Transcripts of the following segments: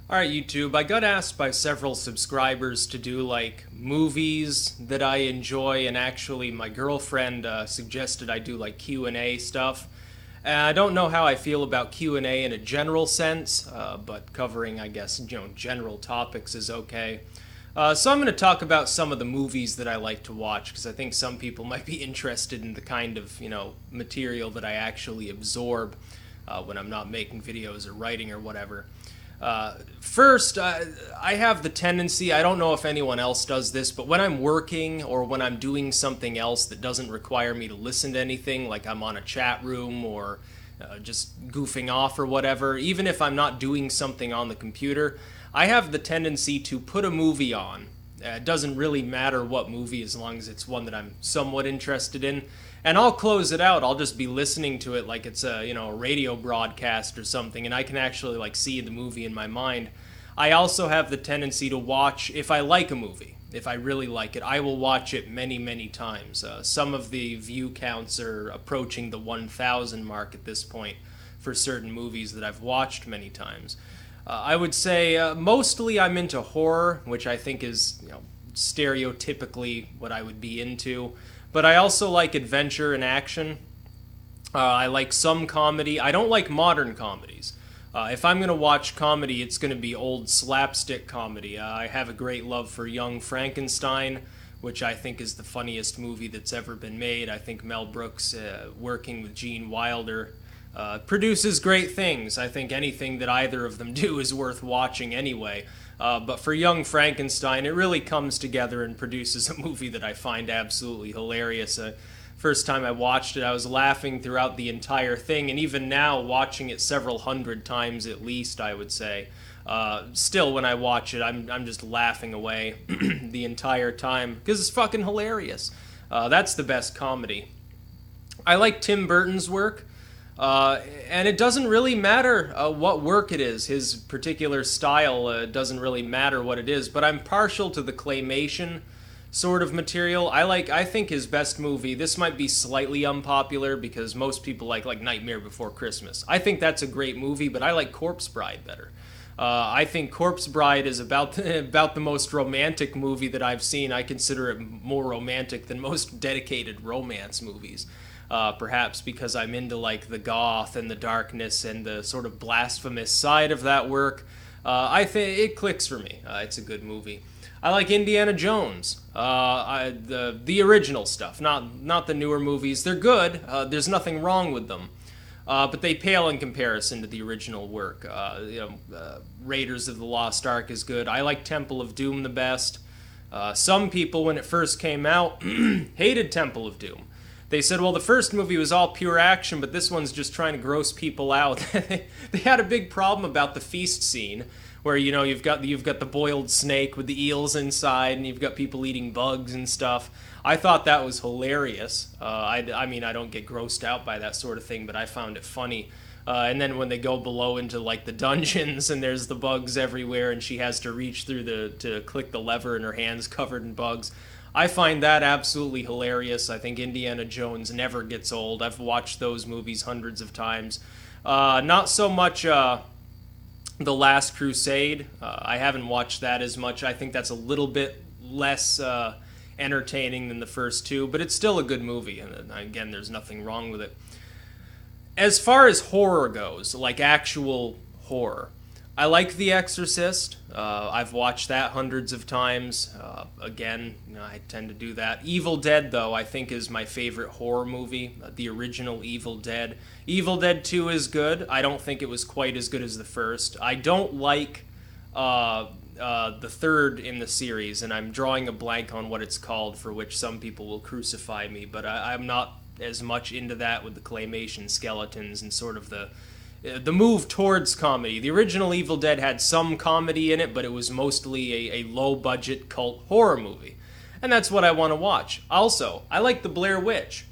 Alright, YouTube, I got asked by several subscribers to do like movies that I enjoy, and actually my girlfriend suggested I do like Q&A stuff. I don't know how I feel about Q&A in a general sense, but covering, I guess, general topics is okay. So I'm going to talk about some of the movies that I like to watch, because I think some people might be interested in the kind of, material that I actually absorb when I'm not making videos or writing or whatever. First, I have the tendency, I don't know if anyone else does this, but when I'm working or when I'm doing something else that doesn't require me to listen to anything, like I'm on a chat room or just goofing off or whatever, even if I'm not doing something on the computer, I have the tendency to put a movie on. It doesn't really matter what movie as long as it's one that I'm somewhat interested in. And I'll close it out. I'll just be listening to it like it's a radio broadcast or something, and I can actually like see the movie in my mind. I also have the tendency to watch, if I like a movie, if I really like it, I will watch it many, many times. Some of the view counts are approaching the 1,000 mark at this point for certain movies that I've watched many times. I would say mostly I'm into horror, which I think is stereotypically what I would be into. But I also like adventure and action. I like some comedy. I don't like modern comedies. If I'm going to watch comedy, it's going to be old slapstick comedy. I have a great love for Young Frankenstein, which I think is the funniest movie that's ever been made. I think Mel Brooks, working with Gene Wilder, produces great things. I think anything that either of them do is worth watching anyway. But for Young Frankenstein, it really comes together and produces a movie that I find absolutely hilarious. First time I watched it, I was laughing throughout the entire thing, and even now, watching it several hundred times at least, I would say, still when I watch it, I'm just laughing away the entire time, because it's fucking hilarious. That's the best comedy. I like Tim Burton's work. And it doesn't really matter what work it is. His particular style doesn't really matter what it is. But I'm partial to the claymation sort of material. I think his best movie. This might be slightly unpopular because most people like Nightmare Before Christmas. I think that's a great movie, but I like Corpse Bride better. I think Corpse Bride is about the most romantic movie that I've seen. I consider it more romantic than most dedicated romance movies. Perhaps because I'm into like the goth and the darkness and the sort of blasphemous side of that work. I think it clicks for me. It's a good movie. I like Indiana Jones, the original stuff, not the newer movies. They're good. There's nothing wrong with them, but they pale in comparison to the original work. Raiders of the Lost Ark is good. I like Temple of Doom the best. Some people, when it first came out, hated Temple of Doom. They said, well, the first movie was all pure action, but this one's just trying to gross people out. They had a big problem about the feast scene, where you've got the boiled snake with the eels inside, and you've got people eating bugs and stuff. I thought that was hilarious. I mean, I don't get grossed out by that sort of thing, but I found it funny. And then when they go below into like the dungeons, and there's the bugs everywhere, and she has to reach through to click the lever, and her hand's covered in bugs. I find that absolutely hilarious. I think Indiana Jones never gets old. I've watched those movies hundreds of times. Not so much The Last Crusade. I haven't watched that as much. I think that's a little bit less entertaining than the first two, but it's still a good movie. And again, there's nothing wrong with it. As far as horror goes, like actual horror, I like The Exorcist. I've watched that hundreds of times. Again, I tend to do that. Evil Dead, though, I think is my favorite horror movie. The original Evil Dead. Evil Dead 2 is good. I don't think it was quite as good as the first. I don't like the third in the series, and I'm drawing a blank on what it's called, for which some people will crucify me, but I'm not as much into that with the claymation skeletons and sort of the move towards comedy. The original Evil Dead had some comedy in it, but it was mostly a low-budget cult horror movie. And that's what I want to watch. Also, I like The Blair Witch.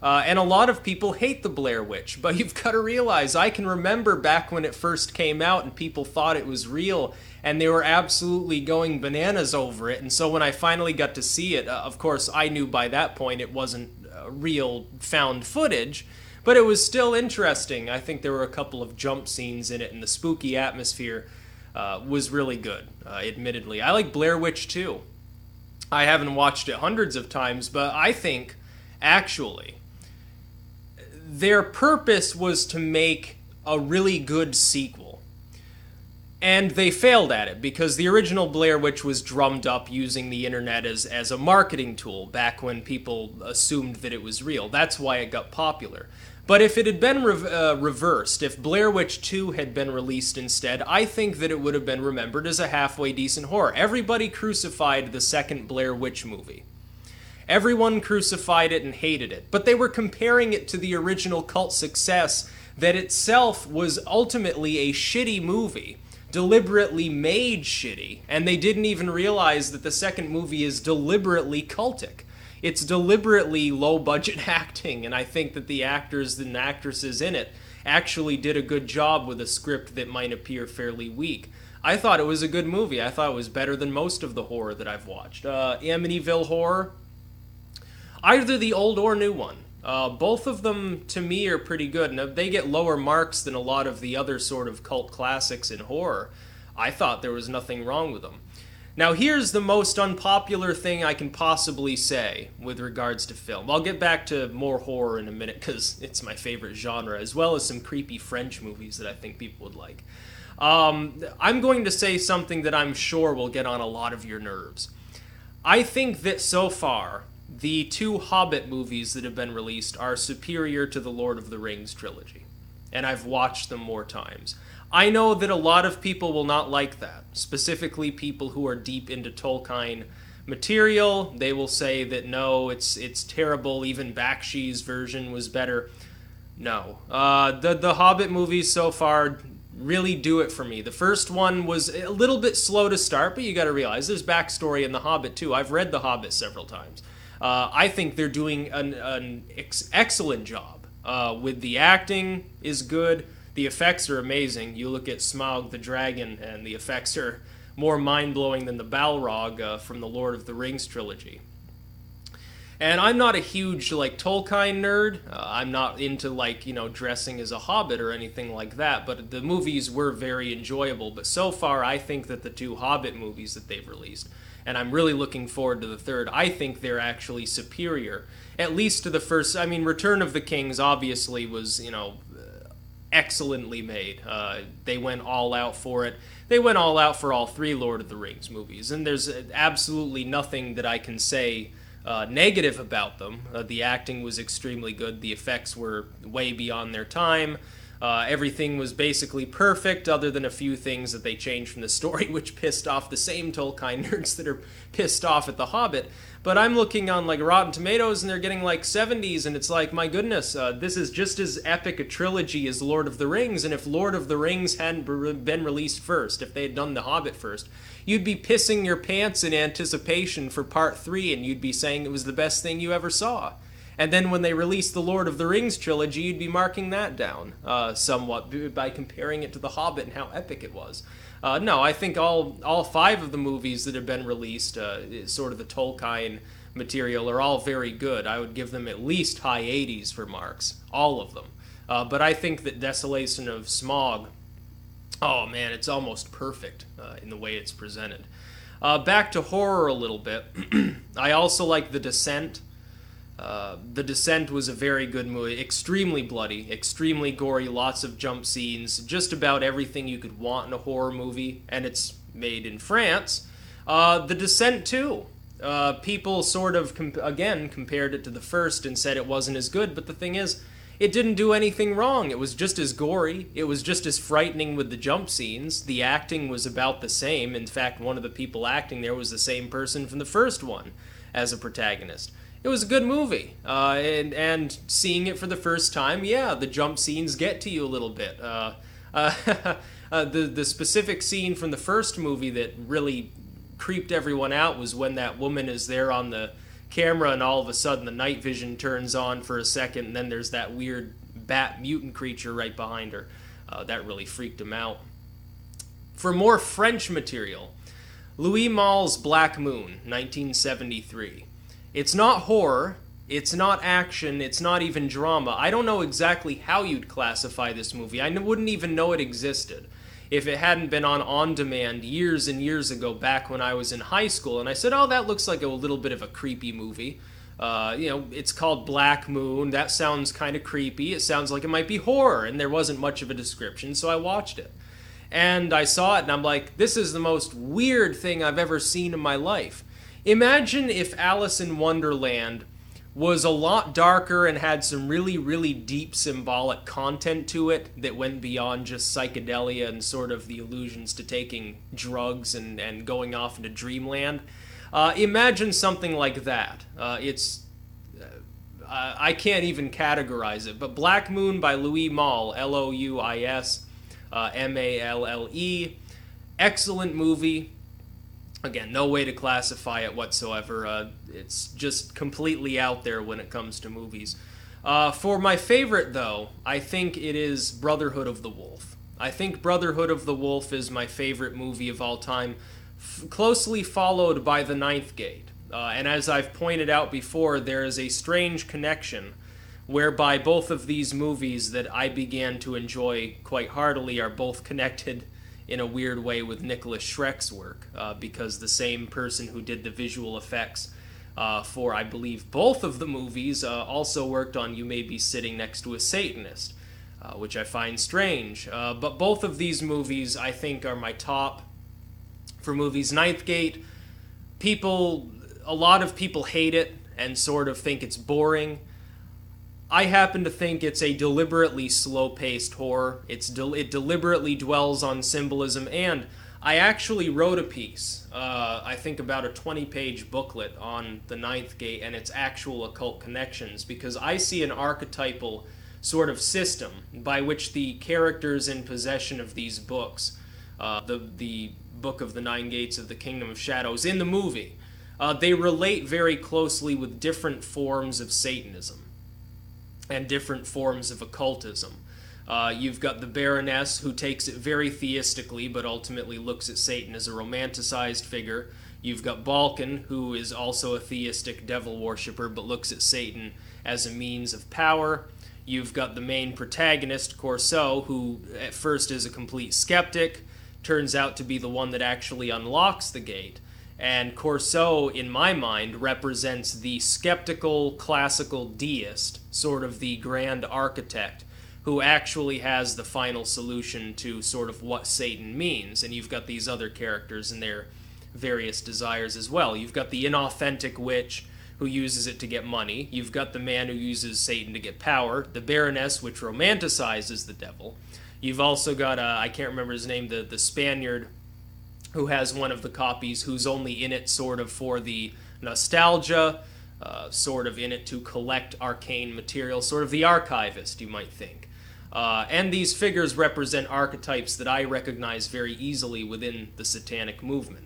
And a lot of people hate The Blair Witch, but you've got to realize, I can remember back when it first came out and people thought it was real, and they were absolutely going bananas over it. And so when I finally got to see it, of course, I knew by that point it wasn't real found footage, but it was still interesting. I think there were a couple of jump scenes in it, and the spooky atmosphere was really good, admittedly. I like Blair Witch 2. I haven't watched it hundreds of times, but I think, actually, their purpose was to make a really good sequel. And they failed at it, because the original Blair Witch was drummed up using the internet as a marketing tool back when people assumed that it was real. That's why it got popular. But if it had been reversed, if Blair Witch 2 had been released instead, I think that it would have been remembered as a halfway decent horror. Everybody crucified the second Blair Witch movie. Everyone crucified it and hated it. But they were comparing it to the original cult success that itself was ultimately a shitty movie, deliberately made shitty, and they didn't even realize that the second movie is deliberately cultic. It's deliberately low-budget acting, and I think that the actors and actresses in it actually did a good job with a script that might appear fairly weak. I thought it was a good movie. I thought it was better than most of the horror that I've watched. Amityville Horror, either the old or new one. Both of them, to me, are pretty good, and they get lower marks than a lot of the other sort of cult classics in horror. I thought there was nothing wrong with them. Now, here's the most unpopular thing I can possibly say with regards to film. I'll get back to more horror in a minute, because it's my favorite genre, as well as some creepy French movies that I think people would like. I'm going to say something that I'm sure will get on a lot of your nerves. I think that so far, the two Hobbit movies that have been released are superior to the Lord of the Rings trilogy, and I've watched them more times. I know that a lot of people will not like that, specifically people who are deep into Tolkien material. They will say that no, it's terrible, even Bakshi's version was better. No. The Hobbit movies so far really do it for me. The first one was a little bit slow to start, but you gotta realize there's backstory in The Hobbit too. I've read The Hobbit several times. I think they're doing an excellent job. With the acting is good. The effects are amazing. You look at Smaug the Dragon, and the effects are more mind-blowing than the Balrog from the Lord of the Rings trilogy. And I'm not a huge, Tolkien nerd. I'm not into, dressing as a hobbit or anything like that, but the movies were very enjoyable. But so far, I think that the two Hobbit movies that they've released, and I'm really looking forward to the third, I think they're actually superior, at least to the first. I mean, Return of the Kings obviously was, excellently made. They went all out for it. They went all out for all three Lord of the Rings movies, and there's absolutely nothing that I can say negative about them. The acting was extremely good. The effects were way beyond their time. Everything was basically perfect, other than a few things that they changed from the story, which pissed off the same Tolkien nerds that are pissed off at The Hobbit. But I'm looking on Rotten Tomatoes, and they're getting 70s, and it's my goodness, this is just as epic a trilogy as Lord of the Rings, and if Lord of the Rings hadn't been released first, if they had done The Hobbit first, you'd be pissing your pants in anticipation for Part 3, and you'd be saying it was the best thing you ever saw. And then when they released the Lord of the Rings trilogy, you'd be marking that down somewhat by comparing it to The Hobbit and how epic it was. No, I think all five of the movies that have been released, sort of the Tolkien material, are all very good. I would give them at least high 80s for marks, all of them. But I think that Desolation of Smaug, oh man, it's almost perfect in the way it's presented. Back to horror a little bit. I also like The Descent. The Descent was a very good movie. Extremely bloody, extremely gory, lots of jump scenes, just about everything you could want in a horror movie, and it's made in France. The Descent, too. People sort of, again, compared it to the first and said it wasn't as good, but the thing is, it didn't do anything wrong. It was just as gory. It was just as frightening with the jump scenes. The acting was about the same. In fact, one of the people acting there was the same person from the first one as a protagonist. It was a good movie, and seeing it for the first time, yeah, the jump scenes get to you a little bit. The specific scene from the first movie that really creeped everyone out was when that woman is there on the camera and all of a sudden the night vision turns on for a second, and then there's that weird bat mutant creature right behind her. That really freaked him out. For more French material, Louis Malle's Black Moon, 1973. It's not horror, it's not action, it's not even drama. I don't know exactly how you'd classify this movie. I wouldn't even know it existed. if it hadn't been on demand years and years ago, back when I was in high school. And I said, oh, that looks like a little bit of a creepy movie. It's called Black Moon. That sounds kind of creepy. It sounds like it might be horror, and there wasn't much of a description, so I watched it. And I saw it, and I'm like, this is the most weird thing I've ever seen in my life. Imagine if Alice in Wonderland was a lot darker and had some really, really deep symbolic content to it that went beyond just psychedelia and sort of the allusions to taking drugs and going off into dreamland. Imagine something like that. I can't even categorize it, but Black Moon by Louis Malle, Louis Malle. Excellent movie. Again, no way to classify it whatsoever. It's just completely out there when it comes to movies. For my favorite, though, I think it is Brotherhood of the Wolf. I think Brotherhood of the Wolf is my favorite movie of all time, closely followed by The Ninth Gate. And as I've pointed out before, there is a strange connection whereby both of these movies that I began to enjoy quite heartily are both connected in a weird way with Nicholas Schreck's work, because the same person who did the visual effects for, I believe, both of the movies also worked on You May Be Sitting Next to a Satanist, which I find strange. But both of these movies, I think, are my top for movies. Ninth Gate, a lot of people hate it and sort of think it's boring. I happen to think it's a deliberately slow-paced horror. It deliberately dwells on symbolism, and I actually wrote a piece, I think about a 20-page booklet on The Ninth Gate and its actual occult connections, because I see an archetypal sort of system by which the characters in possession of these books, the Book of the Nine Gates of the Kingdom of Shadows in the movie, they relate very closely with different forms of Satanism and different forms of occultism. You've got the Baroness, who takes it very theistically, but ultimately looks at Satan as a romanticized figure. You've got Balkan, who is also a theistic devil worshipper, but looks at Satan as a means of power. You've got the main protagonist, Corso, who at first is a complete skeptic, turns out to be the one that actually unlocks the gate. And Corso, in my mind, represents the skeptical classical deist, sort of the grand architect, who actually has the final solution to sort of what Satan means. And you've got these other characters and their various desires as well. You've got the inauthentic witch, who uses it to get money. You've got the man who uses Satan to get power. The Baroness, which romanticizes the devil. You've also got, I can't remember his name, the Spaniard, who has one of the copies, who's only in it sort of for the nostalgia, sort of in it to collect arcane material, sort of the archivist, you might think. And these figures represent archetypes that I recognize very easily within the satanic movement.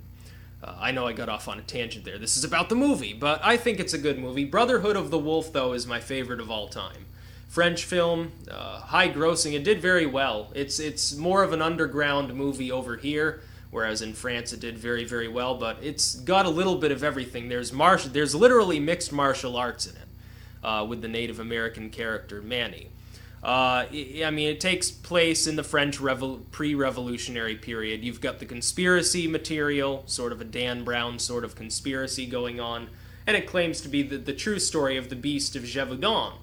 I know I got off on a tangent there. This is about the movie, but I think it's a good movie. Brotherhood of the Wolf, though, is my favorite of all time. French film, high grossing, it did very well. It's more of an underground movie over here, whereas in France it did very, very well, but it's got a little bit of everything. There's literally mixed martial arts in it, with the Native American character, Manny. It takes place in the French pre-revolutionary period. You've got the conspiracy material, sort of a Dan Brown sort of conspiracy going on, and it claims to be the true story of the Beast of Gévaudan.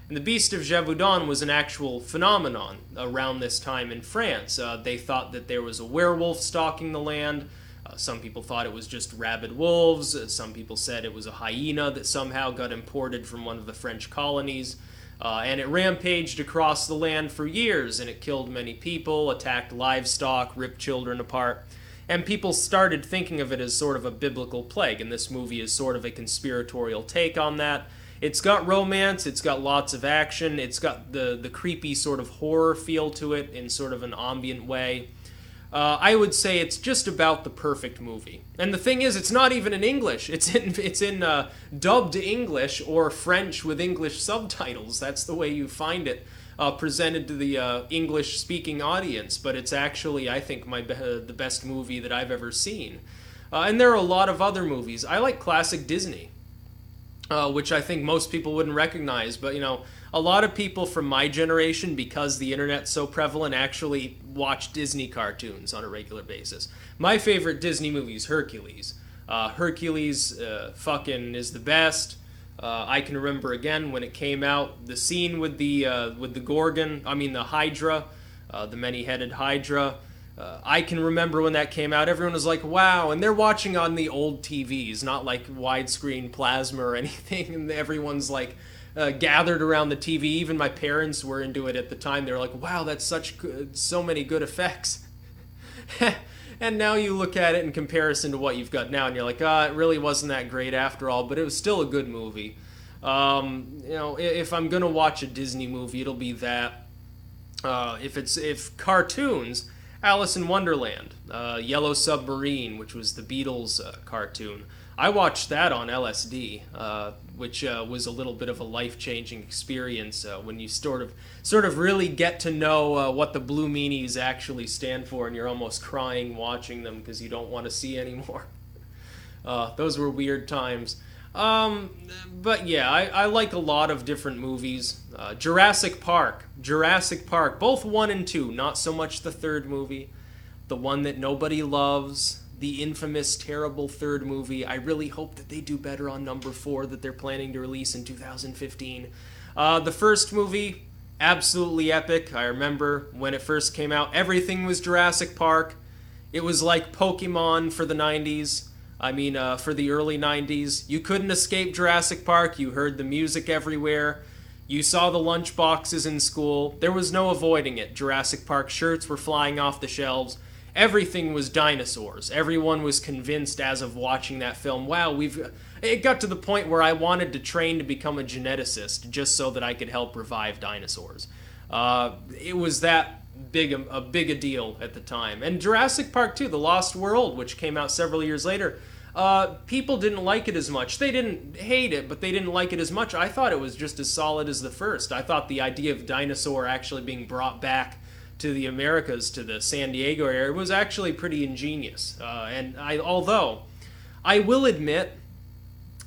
And the Beast of Gévaudan was an actual phenomenon around this time in France. They thought that there was a werewolf stalking the land. Some people thought it was just rabid wolves. Some people said it was a hyena that somehow got imported from one of the French colonies. And it rampaged across the land for years, and it killed many people, attacked livestock, ripped children apart. And people started thinking of it as sort of a biblical plague, and this movie is sort of a conspiratorial take on that. It's got romance, it's got lots of action, it's got the creepy sort of horror feel to it in sort of an ambient way. I would say it's just about the perfect movie. And the thing is, it's not even in English. It's in dubbed English or French with English subtitles. That's the way you find it presented to the English-speaking audience. But it's actually, I think, the best movie that I've ever seen. And there are a lot of other movies. I like classic Disney, which I think most people wouldn't recognize. But, a lot of people from my generation, because the internet's so prevalent, actually watch Disney cartoons on a regular basis. My favorite Disney movie is Hercules. Hercules fucking is the best. I can remember again when it came out, the scene with the Gorgon, the Hydra, the many-headed Hydra. I can remember when that came out, everyone was like, wow, and they're watching on the old TVs, not like widescreen plasma or anything, and everyone's like gathered around the TV. Even my parents were into it at the time. They were like, wow, that's so many good effects. And now you look at it in comparison to what you've got now, and you're like, it really wasn't that great after all, but it was still a good movie. If I'm gonna watch a Disney movie, it'll be that. If cartoons, Alice in Wonderland, Yellow Submarine, which was the Beatles cartoon. I watched that on LSD, which was a little bit of a life-changing experience when you sort of really get to know what the blue meanies actually stand for, and you're almost crying watching them because you don't want to see anymore. Those were weird times. But yeah, I like a lot of different movies. Jurassic Park, both 1 and 2, not so much the third movie. The one that nobody loves, the infamous, terrible third movie. I really hope that they do better on number 4 that they're planning to release in 2015. The first movie, absolutely epic. I remember when it first came out, everything was Jurassic Park. It was like Pokemon for the 90s. For the early 90s. You couldn't escape Jurassic Park. You heard the music everywhere. You saw the lunch boxes in school. There was no avoiding it. Jurassic Park shirts were flying off the shelves. Everything was dinosaurs. Everyone was convinced as of watching that film, wow, it got to the point where I wanted to train to become a geneticist just so that I could help revive dinosaurs. It was that big a deal at the time. And Jurassic Park 2, The Lost World, which came out several years later, people didn't like it as much. They didn't hate it, but they didn't like it as much. I thought it was just as solid as the first. I thought the idea of dinosaur actually being brought back to the Americas, to the San Diego area, was actually pretty ingenious. Although I will admit,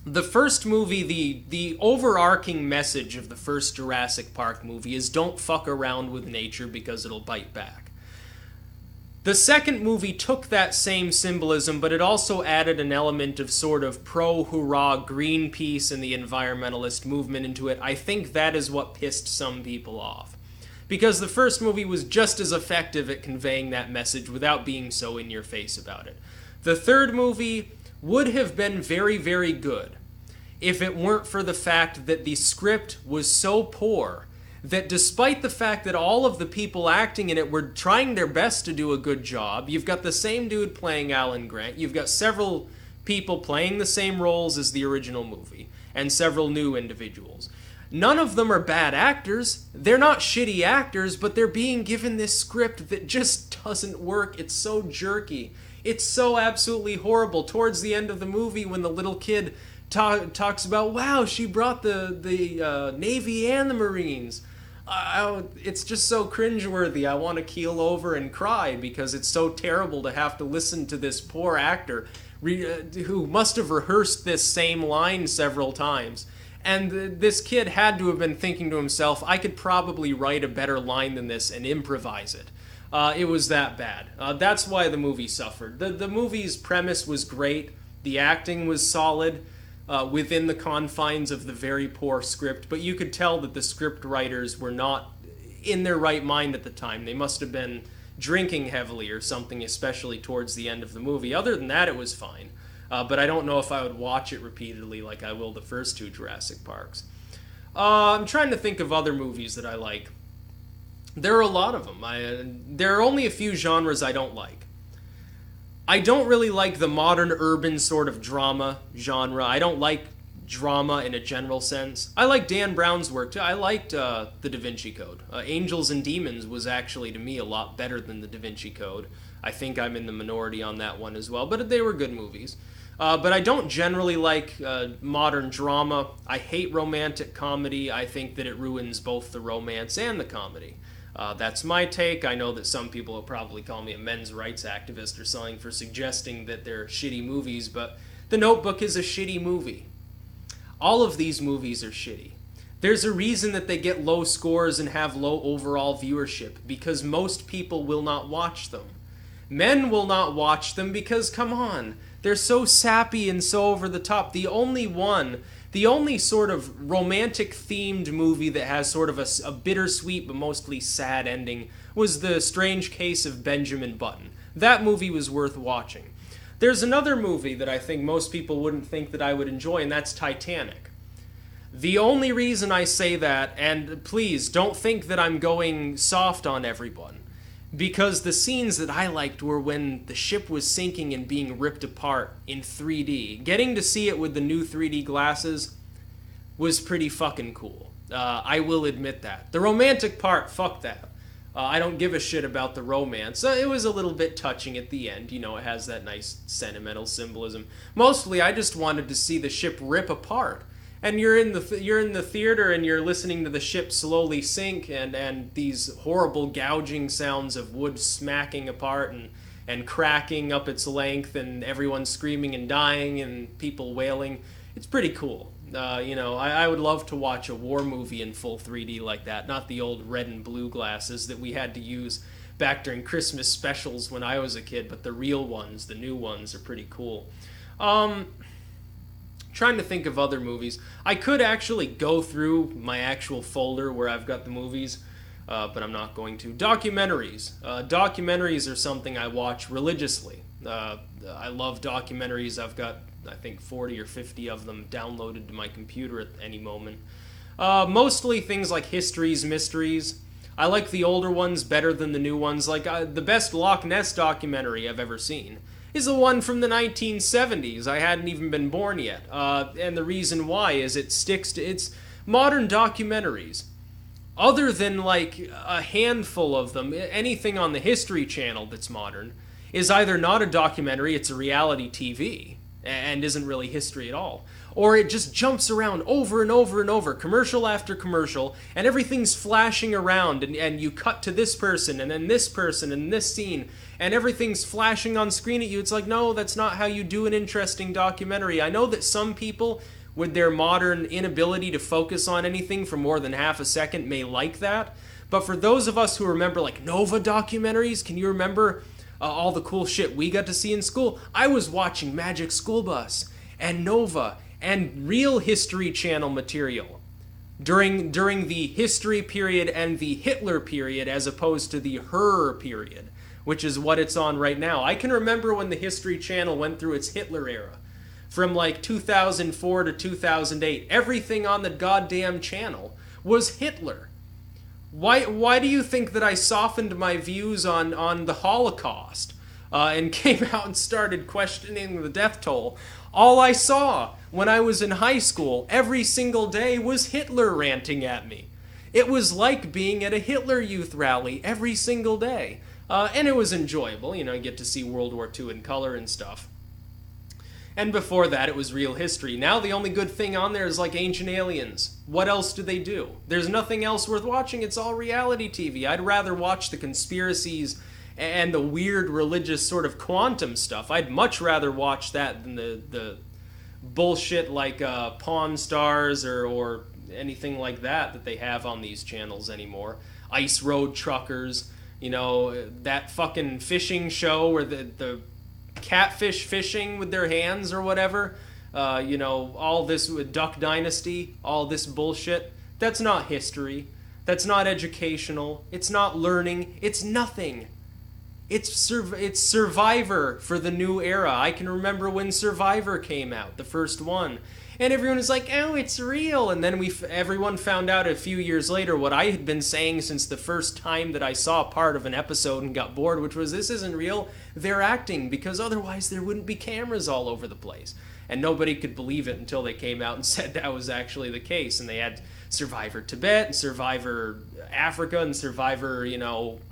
the first movie, the overarching message of the first Jurassic Park movie is don't fuck around with nature because it'll bite back. The second movie took that same symbolism, but it also added an element of sort of pro-hurrah Greenpeace and the environmentalist movement into it. I think that is what pissed some people off. Because the first movie was just as effective at conveying that message without being so in your face about it. The third movie would have been very, very good if it weren't for the fact that the script was so poor that despite the fact that all of the people acting in it were trying their best to do a good job, you've got the same dude playing Alan Grant, you've got several people playing the same roles as the original movie, and several new individuals. None of them are bad actors. They're not shitty actors, but they're being given this script that just doesn't work. It's so jerky. It's so absolutely horrible. Towards the end of the movie, when the little kid talks about, wow, she brought the Navy and the Marines. It's just so cringeworthy. I want to keel over and cry because it's so terrible to have to listen to this poor actor who must have rehearsed this same line several times. And this kid had to have been thinking to himself, I could probably write a better line than this and improvise it. It was that bad. That's why the movie suffered. The movie's premise was great. The acting was solid within the confines of the very poor script, but you could tell that the script writers were not in their right mind at the time. They must have been drinking heavily or something, especially towards the end of the movie. Other than that, it was fine. But I don't know if I would watch it repeatedly like I will the first two Jurassic Parks. I'm trying to think of other movies that I like. There are a lot of them. There are only a few genres I don't like. I don't really like the modern urban sort of drama genre. I don't like drama in a general sense. I like Dan Brown's work too. I liked The Da Vinci Code. Angels and Demons was actually, to me, a lot better than The Da Vinci Code. I think I'm in the minority on that one as well, but they were good movies. But I don't generally like modern drama. I hate romantic comedy. I think that it ruins both the romance and the comedy. That's my take. I know that some people will probably call me a men's rights activist or something for suggesting that they're shitty movies, but The Notebook is a shitty movie. All of these movies are shitty. There's a reason that they get low scores and have low overall viewership, because most people will not watch them. Men will not watch them because, come on, they're so sappy and so over the top. The only sort of romantic themed movie that has sort of a bittersweet but mostly sad ending was The Strange Case of Benjamin Button. That movie was worth watching. There's another movie that I think most people wouldn't think that I would enjoy, and that's Titanic. The only reason I say that, and please don't think that I'm going soft on everyone, because the scenes that I liked were when the ship was sinking and being ripped apart in 3D. Getting to see it with the new 3D glasses was pretty fucking cool. I will admit that. The romantic part, fuck that. I don't give a shit about the romance. It was a little bit touching at the end. You know, it has that nice sentimental symbolism. Mostly, I just wanted to see the ship rip apart. And you're in the theater and you're listening to the ship slowly sink, and these horrible gouging sounds of wood smacking apart and cracking up its length, and everyone screaming and dying and people wailing. It's pretty cool. I would love to watch a war movie in full 3D like that, not the old red and blue glasses that we had to use back during Christmas specials when I was a kid, but the real ones, the new ones, are pretty cool. Trying to think of other movies. I could actually go through my actual folder where I've got the movies, but I'm not going to. Documentaries. Documentaries are something I watch religiously. I love documentaries. I've got, I think, 40 or 50 of them downloaded to my computer at any moment. Mostly things like histories, mysteries. I like the older ones better than the new ones. Like, the best Loch Ness documentary I've ever seen is the one from the 1970s. I hadn't even been born yet. And the reason why is it sticks to its modern documentaries. Other than like a handful of them, anything on the History Channel that's modern is either not a documentary, it's a reality TV, and isn't really history at all. Or it just jumps around over and over and over, commercial after commercial, and everything's flashing around, and you cut to this person, and then this person, and this scene, and everything's flashing on screen at you. It's like, no, that's not how you do an interesting documentary. I know that some people, with their modern inability to focus on anything for more than half a second, may like that, but for those of us who remember, like, Nova documentaries, can you remember all the cool shit we got to see in school? I was watching Magic School Bus, and Nova, and real History Channel material during the history period and the Hitler period, as opposed to the her period, which is what it's on right now. I can remember when the History Channel went through its Hitler era, from like 2004 to 2008. Everything on the goddamn channel was Hitler. Why do you think that I softened my views on the Holocaust and came out and started questioning the death toll? All I saw when I was in high school every single day was Hitler ranting at me. It was like being at a Hitler Youth rally every single day. And it was enjoyable, you get to see World War II in color and stuff. And before that, it was real history. Now the only good thing on there is like Ancient Aliens. What else do they do? There's nothing else worth watching. It's all reality TV. I'd rather watch the conspiracies and the weird religious sort of quantum stuff. I'd much rather watch that than the bullshit like Pawn Stars or anything like that they have on these channels anymore. Ice Road Truckers, that fucking fishing show where the catfish fishing with their hands or whatever, all this with Duck Dynasty, all this bullshit. That's not history. That's not educational. It's not learning. It's nothing. It's Survivor for the new era. I can remember when Survivor came out, the first one. And everyone was like, oh, it's real. And then everyone found out a few years later what I had been saying since the first time that I saw part of an episode and got bored, which was, this isn't real. They're acting, because otherwise there wouldn't be cameras all over the place. And nobody could believe it until they came out and said that was actually the case. And they had Survivor Tibet, and Survivor Africa, and Survivor,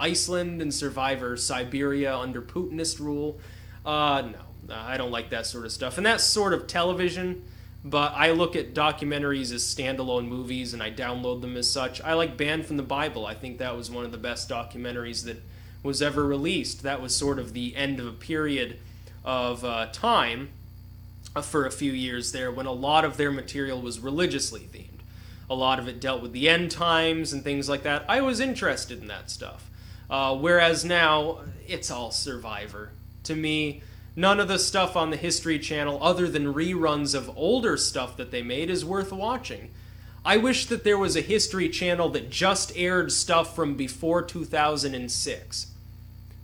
Iceland, and Survivor Siberia under Putinist rule. No, I don't like that sort of stuff. And that's sort of television, but I look at documentaries as standalone movies, and I download them as such. I like Banned from the Bible. I think that was one of the best documentaries that was ever released. That was sort of the end of a period of time for a few years there when a lot of their material was religiously themed. A lot of it dealt with the end times and things like that. I was interested in that stuff. Whereas now, it's all Survivor. To me, none of the stuff on the History Channel, other than reruns of older stuff that they made, is worth watching. I wish that there was a History Channel that just aired stuff from before 2006.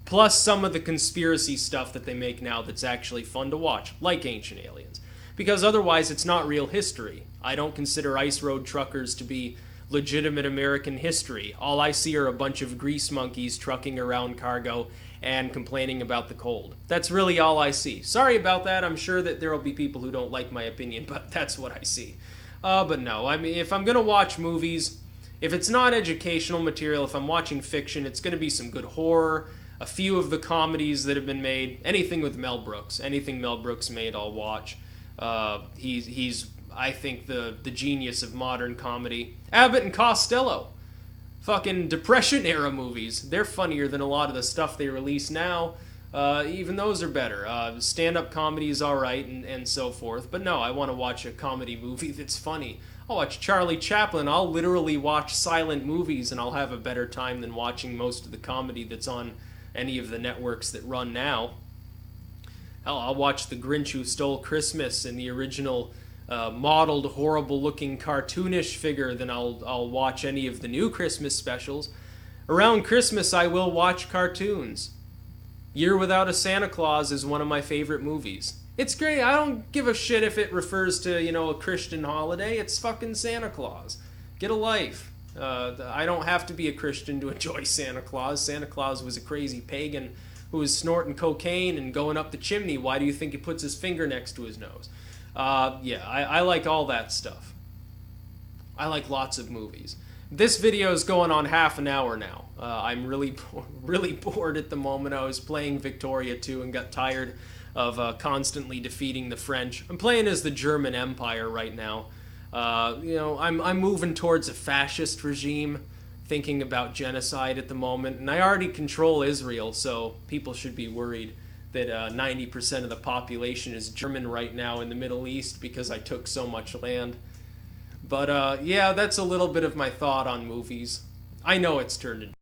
Plus some of the conspiracy stuff that they make now that's actually fun to watch, like Ancient Aliens. Because otherwise it's not real history. I don't consider ice road truckers to be legitimate American history. All I see are a bunch of grease monkeys trucking around cargo and complaining about the cold. That's really all I see. Sorry about that. I'm sure that there will be people who don't like my opinion, but that's what I see. But no, I mean, if I'm going to watch movies, if it's not educational material, if I'm watching fiction, it's going to be some good horror, a few of the comedies that have been made, anything with Mel Brooks. Anything Mel Brooks made, I'll watch. He's I think, the genius of modern comedy. Abbott and Costello. Fucking Depression-era movies. They're funnier than a lot of the stuff they release now. Even those are better. Stand-up comedy is alright and so forth. But no, I want to watch a comedy movie that's funny. I'll watch Charlie Chaplin. I'll literally watch silent movies and I'll have a better time than watching most of the comedy that's on any of the networks that run now. Hell, I'll watch The Grinch Who Stole Christmas and the original modeled, horrible-looking cartoonish figure than I'll watch any of the new Christmas specials. Around Christmas, I will watch cartoons. Year Without a Santa Claus is one of my favorite movies. It's great. I don't give a shit if it refers to, a Christian holiday. It's fucking Santa Claus. Get a life. I don't have to be a Christian to enjoy Santa Claus. Santa Claus was a crazy pagan who was snorting cocaine and going up the chimney. Why do you think he puts his finger next to his nose? I like all that stuff. I like lots of movies. This video is going on half an hour now. I'm really bored at the moment. I was playing Victoria 2 and got tired of constantly defeating the French. I'm playing as the German Empire right now. I'm moving towards a fascist regime, thinking about genocide at the moment, and I already control Israel, so people should be worried that 90% of the population is German right now in the Middle East because I took so much land. But yeah, that's a little bit of my thought on movies. I know it's turned into